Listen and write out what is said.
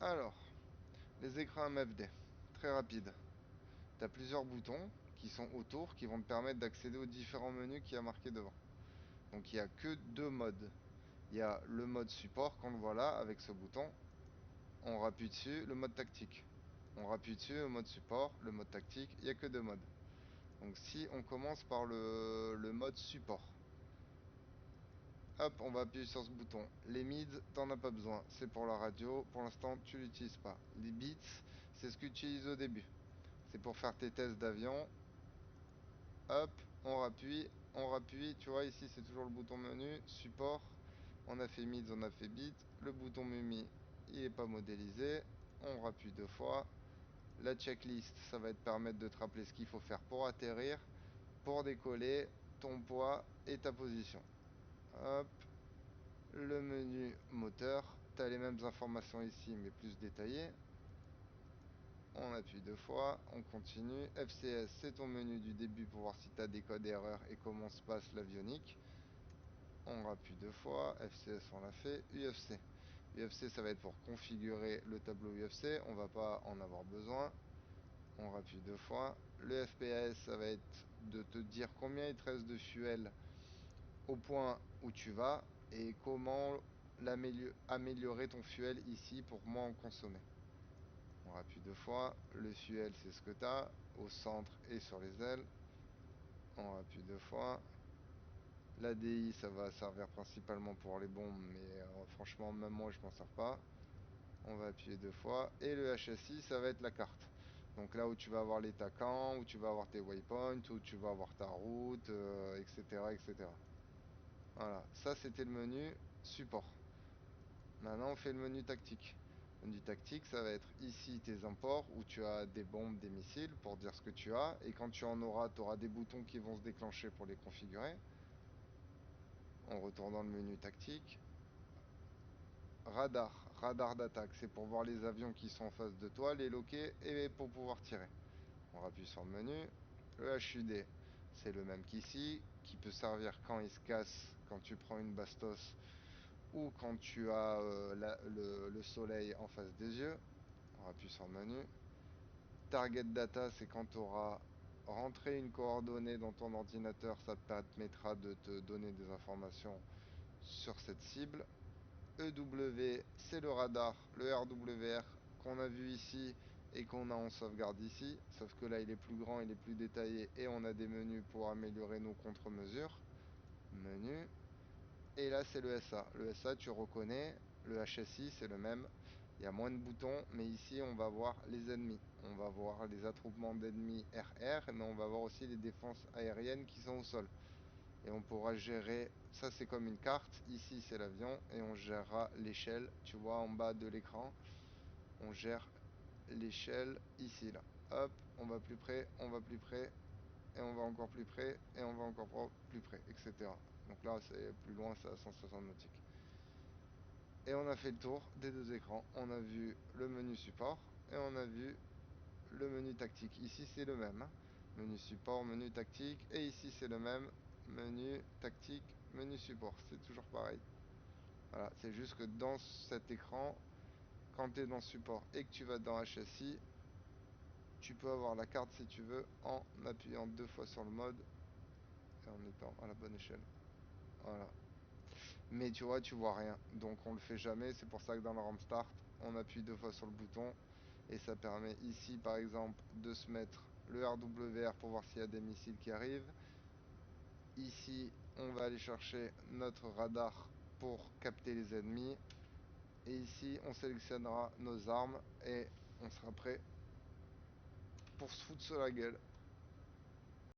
Alors, les écrans MFD, très rapide. Tu as plusieurs boutons qui sont autour qui vont te permettre d'accéder aux différents menus qu'il y a marqué devant. Donc il n'y a que deux modes. Il y a le mode support qu'on le voit là avec ce bouton. On rappuie dessus, le mode tactique. On rappuie dessus, le mode support, le mode tactique. Il n'y a que deux modes. Donc si on commence par le mode support. Hop, on va appuyer sur ce bouton. Les mids, t'en as pas besoin. C'est pour la radio. Pour l'instant, tu l'utilises pas. Les beats, c'est ce que tu utilises au début. C'est pour faire tes tests d'avion. Hop, on rappuie. Tu vois, ici, c'est toujours le bouton menu. Support. On a fait mids, on a fait beats. Le bouton mumi, il n'est pas modélisé. On rappuie deux fois. La checklist, ça va te permettre de te rappeler ce qu'il faut faire pour atterrir, pour décoller, ton poids et ta position. Hop, le menu moteur, tu as les mêmes informations ici mais plus détaillées. On appuie deux fois, on continue. FCS, c'est ton menu du début pour voir si tu as des codes erreurs et comment se passe l'avionique. On rappuie deux fois, FCS on l'a fait. UFC. UFC ça va être pour configurer le tableau UFC, on va pas en avoir besoin. On rappuie deux fois. Le FPS ça va être de te dire combien il te reste de fuel au point où tu vas et comment améliorer ton fuel ici pour moins en consommer. On appuie deux fois. Le fuel, c'est ce que tu as au centre et sur les ailes. On appuie deux fois. L'ADI, ça va servir principalement pour les bombes, mais franchement, même moi, je m'en sers pas. On va appuyer deux fois. Et le HSI, ça va être la carte. Donc là où tu vas avoir les tacans, où tu vas avoir tes waypoints, où tu vas avoir ta route, etc., etc. Voilà, ça c'était le menu support. Maintenant on fait le menu tactique. Le menu tactique, ça va être ici tes imports où tu as des bombes, des missiles pour dire ce que tu as. Et quand tu en auras, tu auras des boutons qui vont se déclencher pour les configurer. On retourne dans le menu tactique. Radar, radar d'attaque, c'est pour voir les avions qui sont en face de toi, les loquer et pour pouvoir tirer. On appuie sur le menu. Le HUD, c'est le même qu'ici, qui peut servir quand il se casse, quand tu prends une bastos ou quand tu as le soleil en face des yeux. On appuie sur le menu. Target data, c'est quand tu auras rentré une coordonnée dans ton ordinateur, ça te permettra de te donner des informations sur cette cible. EW, c'est le radar, le RWR qu'on a vu ici et qu'on a en sauvegarde ici, sauf que là il est plus grand, il est plus détaillé et on a des menus pour améliorer nos contre-mesures. Menu. Et là c'est le SA. Le SA tu reconnais, le HSI c'est le même. Il y a moins de boutons, mais ici on va voir les ennemis. On va voir les attroupements d'ennemis RR, mais on va voir aussi les défenses aériennes qui sont au sol. Et on pourra gérer, ça c'est comme une carte, ici c'est l'avion, et on gérera l'échelle, tu vois en bas de l'écran, on gère l'échelle ici là. Hop, on va plus près, on va plus près, et on va encore plus près, et on va encore plus près, etc. Donc là c'est plus loin, c'est à 160 nautiques. Et on a fait le tour des deux écrans, on a vu le menu support, et on a vu le menu tactique. Ici c'est le même, hein. Menu support, menu tactique, et ici c'est le même, menu tactique, menu support, c'est toujours pareil. Voilà, c'est juste que dans cet écran, quand tu es dans support et que tu vas dans HSI, tu peux avoir la carte si tu veux en appuyant deux fois sur le mode et en étant à la bonne échelle. Voilà. Mais tu vois rien. Donc on le fait jamais. C'est pour ça que dans le RAM Start, on appuie deux fois sur le bouton et ça permet ici par exemple de se mettre le RWR pour voir s'il y a des missiles qui arrivent. Ici, on va aller chercher notre radar pour capter les ennemis. Et ici, on sélectionnera nos armes et on sera prêt pour se foutre sur la gueule.